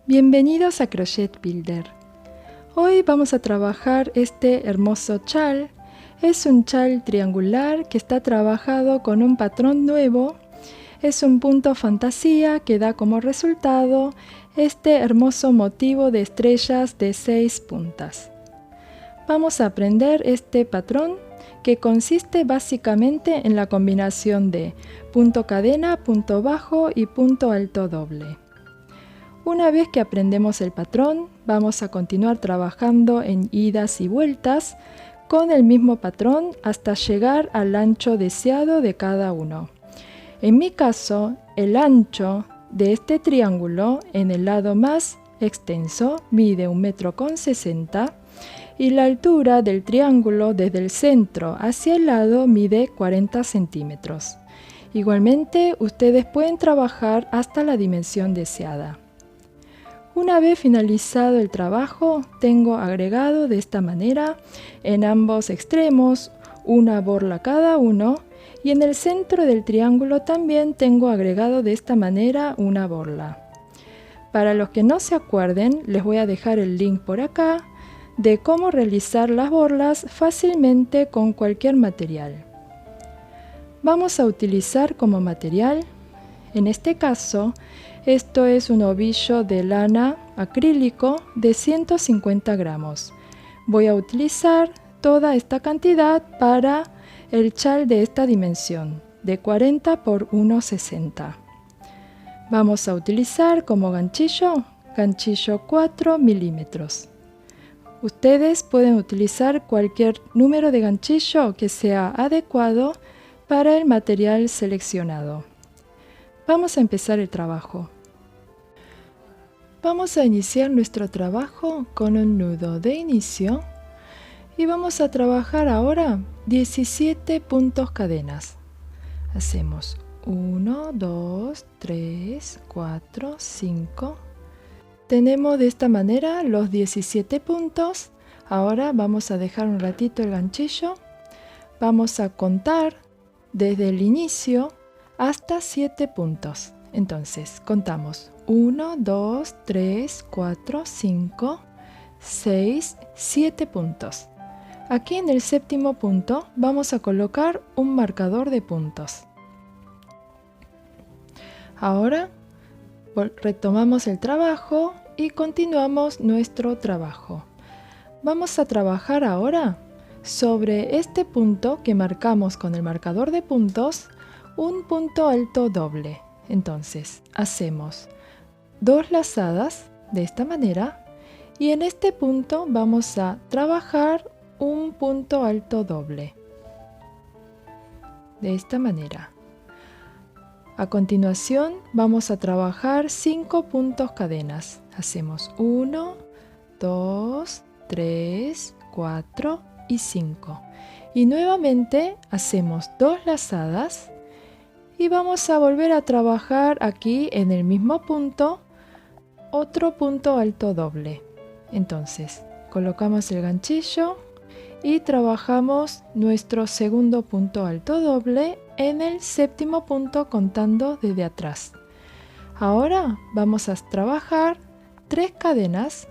Bienvenidos a Crochet Builder. Hoy vamos a trabajar este hermoso chal. Es un chal triangular que está trabajado con un patrón nuevo. Es un punto fantasía que da como resultado este hermoso motivo de estrellas de 6 puntas. Vamos a aprender este patrón que consiste básicamente en la combinación de punto cadena, punto bajo y punto alto doble. Una vez que aprendemos el patrón, vamos a continuar trabajando en idas y vueltas con el mismo patrón hasta llegar al ancho deseado de cada uno. En mi caso, el ancho de este triángulo en el lado más extenso mide 1,60 m y la altura del triángulo desde el centro hacia el lado mide 40 centímetros. Igualmente, ustedes pueden trabajar hasta la dimensión deseada. Una vez finalizado el trabajo, tengo agregado de esta manera en ambos extremos una borla cada uno y en el centro del triángulo también tengo agregado de esta manera una borla. Para los que no se acuerden, les voy a dejar el link por acá de cómo realizar las borlas fácilmente con cualquier material. Vamos a utilizar como material, en este caso, esto es un ovillo de lana acrílico de 150 gramos. Voy a utilizar toda esta cantidad para el chal de esta dimensión, de 40 por 1,60. Vamos a utilizar como ganchillo 4 milímetros. Ustedes pueden utilizar cualquier número de ganchillo que sea adecuado para el material seleccionado. Vamos a empezar el trabajo. Vamos a iniciar nuestro trabajo con un nudo de inicio y vamos a trabajar ahora 17 puntos cadenas. Hacemos 1, 2, 3, 4, 5. Tenemos de esta manera los 17 puntos. Ahora vamos a dejar un ratito el ganchillo. Vamos a contar desde el inicio hasta 7 puntos. Entonces, contamos 1, 2, 3, 4, 5, 6, 7 puntos. Aquí en el séptimo punto vamos a colocar un marcador de puntos. Ahora retomamos el trabajo y continuamos nuestro trabajo. Vamos a trabajar ahora sobre este punto que marcamos con el marcador de puntos, un punto alto doble. Entonces, hacemos 2 lazadas de esta manera y en este punto vamos a trabajar un punto alto doble. De esta manera. A continuación, vamos a trabajar 5 puntos cadenas. Hacemos 1, 2, 3, 4 y 5. Y nuevamente hacemos 2 lazadas. Y vamos a volver a trabajar aquí en el mismo punto, otro punto alto doble. Entonces, colocamos el ganchillo y trabajamos nuestro segundo punto alto doble en el séptimo punto contando desde atrás. Ahora vamos a trabajar 3 cadenas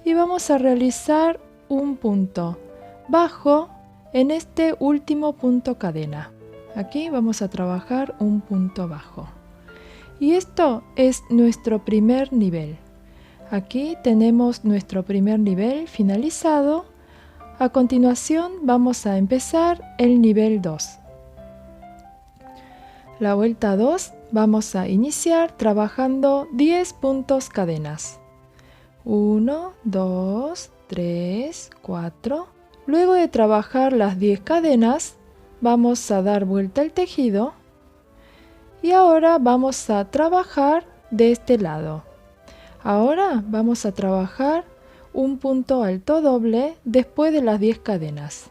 y vamos a realizar un punto bajo en este último punto cadena. Aquí vamos a trabajar un punto bajo. Y esto es nuestro primer nivel. Aquí tenemos nuestro primer nivel finalizado. A continuación vamos a empezar el nivel 2. La vuelta 2 vamos a iniciar trabajando 10 puntos cadenas. 1, 2, 3, 4. Luego de trabajar las 10 cadenas, vamos a dar vuelta al tejido y ahora vamos a trabajar de este lado. Ahora vamos a trabajar un punto alto doble después de las 10 cadenas.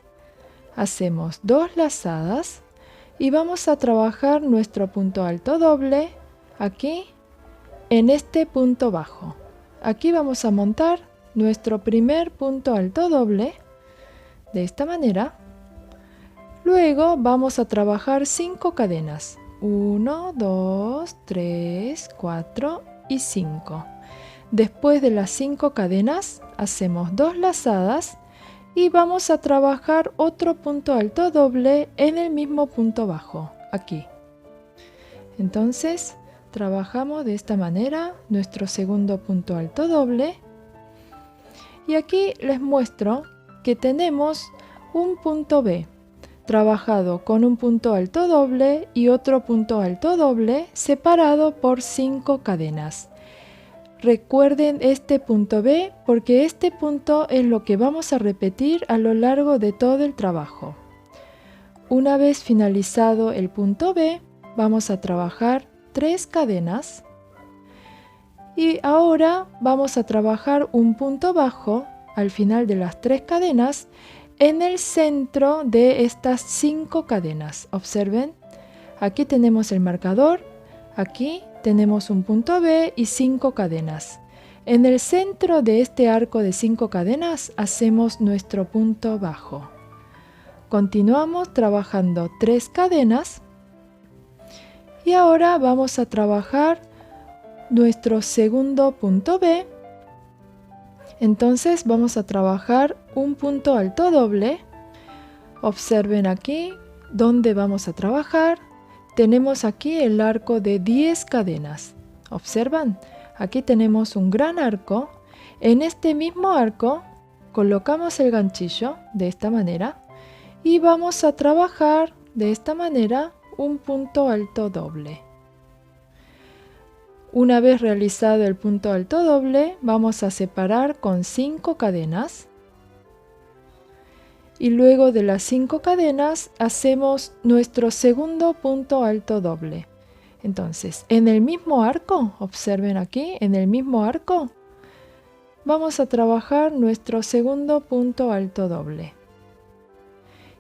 Hacemos 2 lazadas y vamos a trabajar nuestro punto alto doble aquí en este punto bajo. Aquí vamos a montar nuestro primer punto alto doble de esta manera. Luego vamos a trabajar 5 cadenas. 1, 2, 3, 4 y 5. Después de las 5 cadenas, hacemos 2 lazadas y vamos a trabajar otro punto alto doble en el mismo punto bajo, aquí. Entonces, trabajamos de esta manera nuestro segundo punto alto doble. Y aquí les muestro que tenemos un punto B trabajado con un punto alto doble y otro punto alto doble separado por 5 cadenas. Recuerden este punto B porque este punto es lo que vamos a repetir a lo largo de todo el trabajo. Una vez finalizado el punto B, vamos a trabajar 3 cadenas y ahora vamos a trabajar un punto bajo al final de las 3 cadenas en el centro de estas 5 cadenas. Observen, aquí tenemos el marcador, aquí tenemos un punto B y 5 cadenas. En el centro de este arco de 5 cadenas hacemos nuestro punto bajo. Continuamos trabajando 3 cadenas y ahora vamos a trabajar nuestro segundo punto B. Entonces vamos a trabajar un punto alto doble. Observen aquí donde vamos a trabajar. Tenemos aquí el arco de 10 cadenas. ¿Observan? Aquí tenemos un gran arco. En este mismo arco colocamos el ganchillo de esta manera y vamos a trabajar de esta manera un punto alto doble. Una vez realizado el punto alto doble, vamos a separar con 5 cadenas y luego de las 5 cadenas hacemos nuestro segundo punto alto doble. Entonces, en el mismo arco, observen aquí, en el mismo arco, vamos a trabajar nuestro segundo punto alto doble.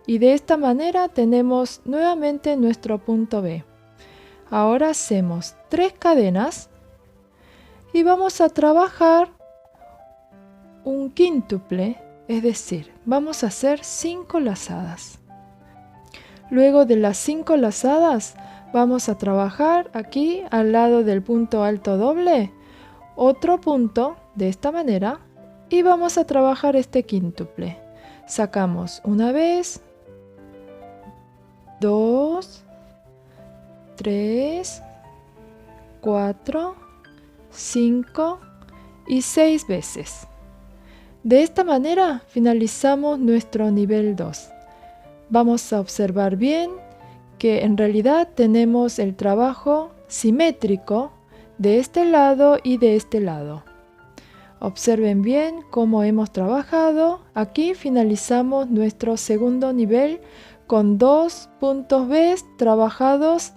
Y de esta manera tenemos nuevamente nuestro punto B. Ahora hacemos 3 cadenas y vamos a trabajar un quíntuple, es decir, vamos a hacer 5 lazadas. Luego de las 5 lazadas vamos a trabajar aquí al lado del punto alto doble otro punto de esta manera y vamos a trabajar este quíntuple. Sacamos una vez, 2, 3, 4, 5 y 6 veces. De esta manera finalizamos nuestro nivel 2. Vamos a observar bien que en realidad tenemos el trabajo simétrico de este lado y de este lado. Observen bien cómo hemos trabajado. Aquí finalizamos nuestro segundo nivel con 2 puntos B trabajados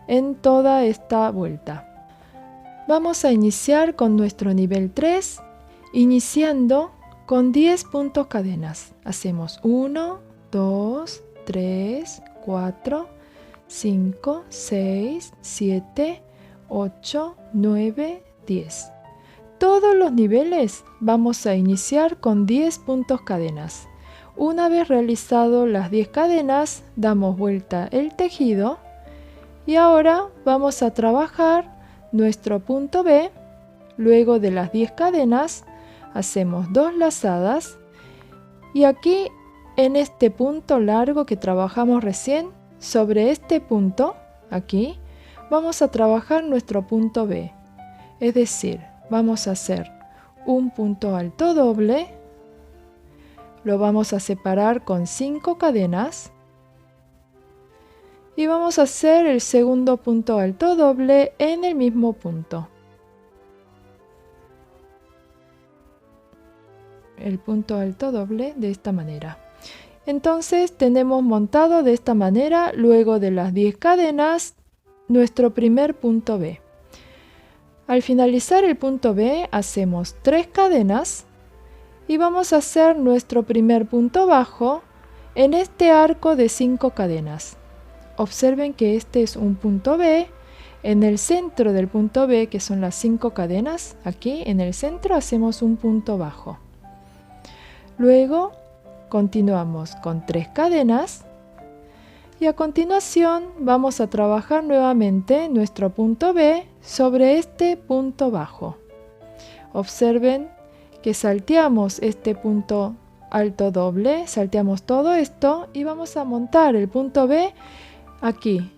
en toda esta vuelta. Vamos a iniciar con nuestro nivel 3, iniciando con 10 puntos cadenas. Hacemos 1, 2, 3, 4, 5, 6, 7, 8, 9, 10. Todos los niveles vamos a iniciar con 10 puntos cadenas. Una vez realizado las 10 cadenas, damos vuelta el tejido y ahora vamos a trabajar nuestro punto B. Luego de las 10 cadenas hacemos 2 lazadas y aquí en este punto largo que trabajamos recién, sobre este punto, aquí, vamos a trabajar nuestro punto B. Es decir, vamos a hacer un punto alto doble, lo vamos a separar con 5 cadenas y vamos a hacer el segundo punto alto doble en el mismo punto. El punto alto doble de esta manera. Entonces tenemos montado de esta manera, luego de las 10 cadenas, nuestro primer punto B. Al finalizar el punto B hacemos 3 cadenas y vamos a hacer nuestro primer punto bajo en este arco de 5 cadenas. Observen que este es un punto B. En el centro del punto B, que son las 5 cadenas, aquí en el centro hacemos un punto bajo. Luego continuamos con 3 cadenas Y a continuación vamos a trabajar nuevamente nuestro punto B sobre este punto bajo. Observen que salteamos este punto alto doble, salteamos todo esto y vamos a montar el punto B aquí,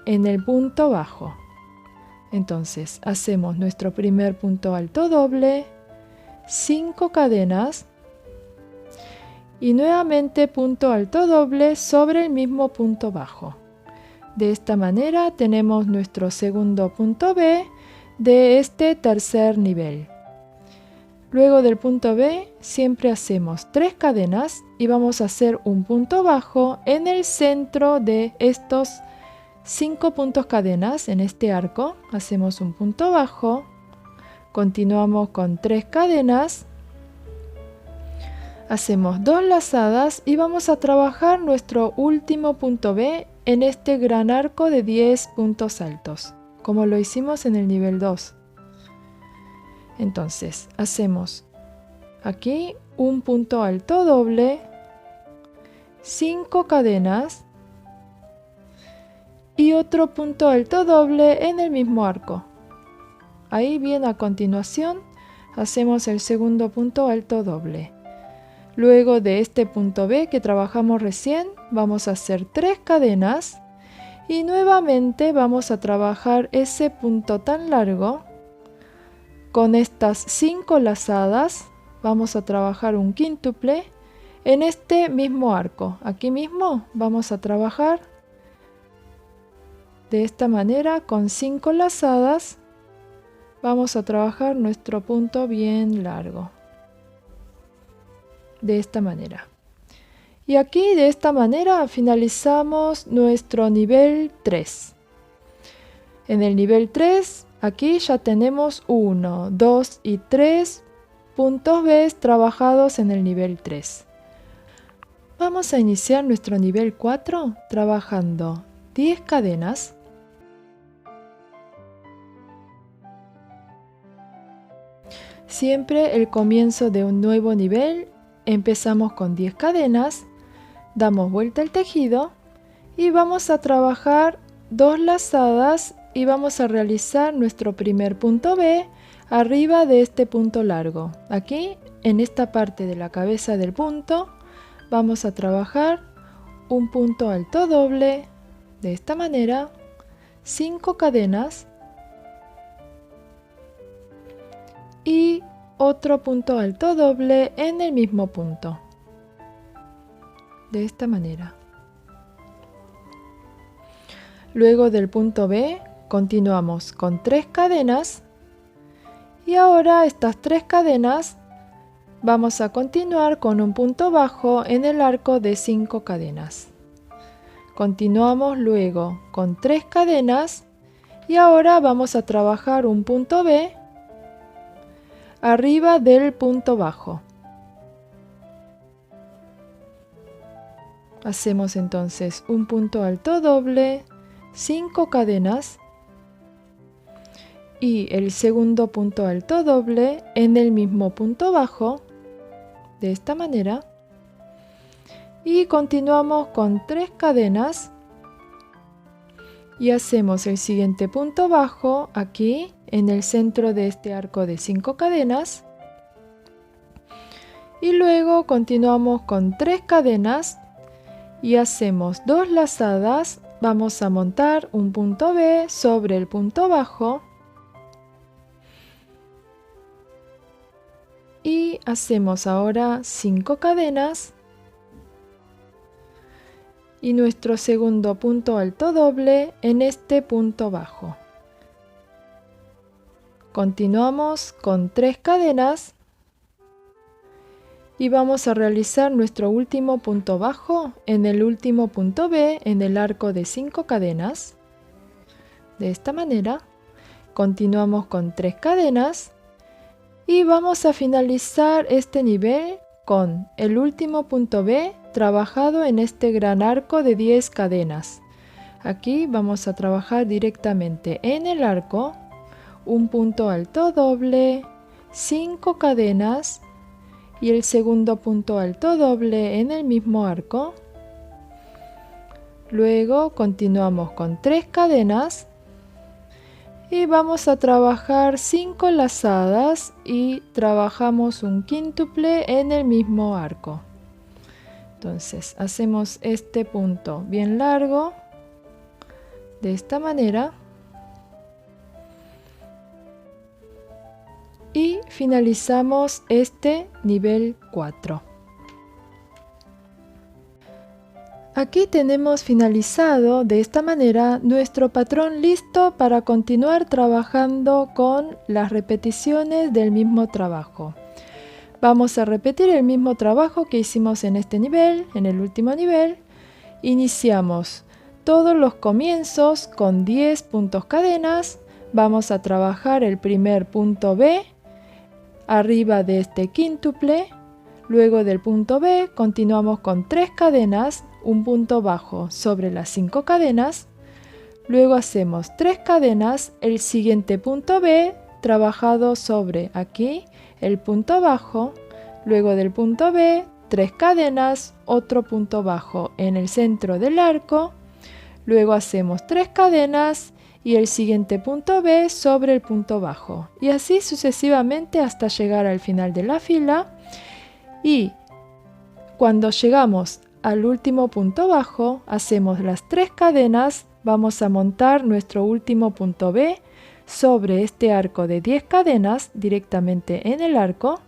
en el punto bajo. Entonces hacemos nuestro primer punto alto doble, 5 cadenas y nuevamente punto alto doble sobre el mismo punto bajo. De esta manera tenemos nuestro segundo punto B de este tercer nivel. Luego del punto B siempre hacemos 3 cadenas y vamos a hacer un punto bajo en el centro de estos 5 puntos cadenas en este arco. Hacemos un punto bajo, continuamos con 3 cadenas, hacemos 2 lazadas y vamos a trabajar nuestro último punto B en este gran arco de 10 puntos altos, como lo hicimos en el nivel 2. Entonces hacemos aquí un punto alto doble, 5 cadenas y otro punto alto doble en el mismo arco. Ahí bien, a continuación hacemos el segundo punto alto doble. Luego de este punto B que trabajamos recién, vamos a hacer 3 cadenas y nuevamente vamos a trabajar ese punto tan largo. Con estas 5 lazadas vamos a trabajar un quíntuple en este mismo arco. Aquí mismo vamos a trabajar de esta manera con 5 lazadas. Vamos a trabajar nuestro punto bien largo. De esta manera. Y aquí de esta manera finalizamos nuestro nivel 3. En el nivel 3, aquí ya tenemos 1, 2 y 3 puntos B trabajados en el nivel 3. Vamos a iniciar nuestro nivel 4 trabajando 10 cadenas. Siempre el comienzo de un nuevo nivel, empezamos con 10 cadenas, damos vuelta al tejido y vamos a trabajar 2 lazadas y vamos a realizar nuestro primer punto B arriba de este punto largo. Aquí, en esta parte de la cabeza del punto, vamos a trabajar un punto alto doble de esta manera, 5 cadenas y otro punto alto doble en el mismo punto. De esta manera. Luego del punto B continuamos con 3 cadenas y ahora estas 3 cadenas vamos a continuar con un punto bajo en el arco de 5 cadenas. Continuamos luego con 3 cadenas y ahora vamos a trabajar un punto B arriba del punto bajo. Hacemos entonces un punto alto doble, 5 cadenas y el segundo punto alto doble en el mismo punto bajo, de esta manera, y continuamos con 3 cadenas y hacemos el siguiente punto bajo aquí en el centro de este arco de 5 cadenas y luego continuamos con 3 cadenas y hacemos 2 lazadas. Vamos a montar un punto B sobre el punto bajo y hacemos ahora 5 cadenas y nuestro segundo punto alto doble en este punto bajo. Continuamos con 3 cadenas y vamos a realizar nuestro último punto bajo en el último punto B en el arco de 5 cadenas. De esta manera, continuamos con 3 cadenas y vamos a finalizar este nivel con el último punto B trabajado en este gran arco de 10 cadenas. Aquí vamos a trabajar directamente en el arco, un punto alto doble, 5 cadenas y el segundo punto alto doble en el mismo arco. luego continuamos con 3 cadenas y vamos a trabajar 5 lazadas y trabajamos un quíntuple en el mismo arco. Entonces hacemos este punto bien largo de esta manera y finalizamos este nivel 4. Aquí tenemos finalizado de esta manera nuestro patrón listo para continuar trabajando con las repeticiones del mismo trabajo. Vamos a repetir el mismo trabajo que hicimos en este nivel, en el último nivel. Iniciamos todos los comienzos con 10 puntos cadenas. Vamos a trabajar el primer punto B arriba de este quíntuple. Luego del punto B continuamos con 3 cadenas, un punto bajo sobre las 5 cadenas. Luego hacemos 3 cadenas, el siguiente punto B trabajado sobre aquí el punto bajo. Luego del punto B 3 cadenas, otro punto bajo en el centro del arco. Luego hacemos 3 cadenas y el siguiente punto B sobre el punto bajo. Y así sucesivamente hasta llegar al final de la fila. Y cuando llegamos al último punto bajo, hacemos las 3 cadenas, vamos a montar nuestro último punto B sobre este arco de 10 cadenas directamente en el arco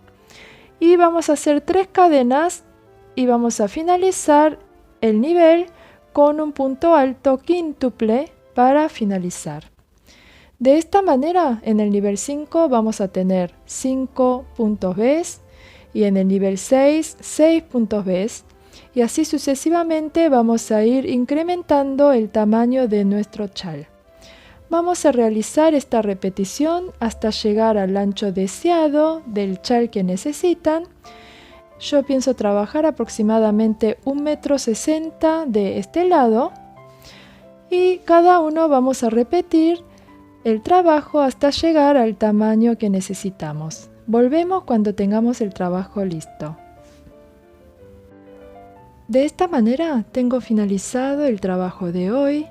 y vamos a hacer 3 cadenas y vamos a finalizar el nivel con un punto alto quíntuple para finalizar. De esta manera en el nivel 5 vamos a tener 5 puntos B y en el nivel 6 6 puntos B y así sucesivamente vamos a ir incrementando el tamaño de nuestro chal. Vamos a realizar esta repetición hasta llegar al ancho deseado del chal que necesitan. Yo pienso trabajar aproximadamente 1,60 m de este lado y cada uno vamos a repetir el trabajo hasta llegar al tamaño que necesitamos. Volvemos cuando tengamos el trabajo listo. De esta manera tengo finalizado el trabajo de hoy.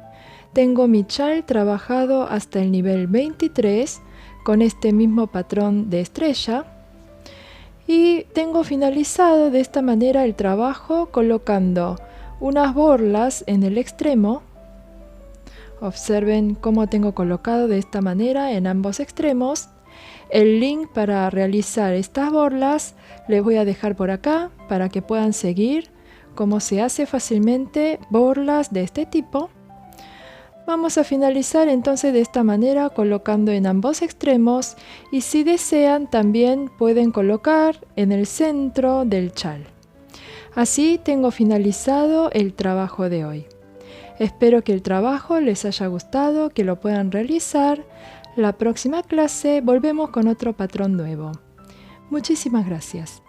Tengo mi chal trabajado hasta el nivel 23 con este mismo patrón de estrella y tengo finalizado de esta manera el trabajo colocando unas borlas en el extremo. Observen cómo tengo colocado de esta manera en ambos extremos. El link para realizar estas borlas les voy a dejar por acá para que puedan seguir cómo se hace fácilmente borlas de este tipo. Vamos a finalizar entonces de esta manera colocando en ambos extremos y si desean también pueden colocar en el centro del chal. Así tengo finalizado el trabajo de hoy. Espero que el trabajo les haya gustado, que lo puedan realizar. La próxima clase volvemos con otro patrón nuevo. Muchísimas gracias.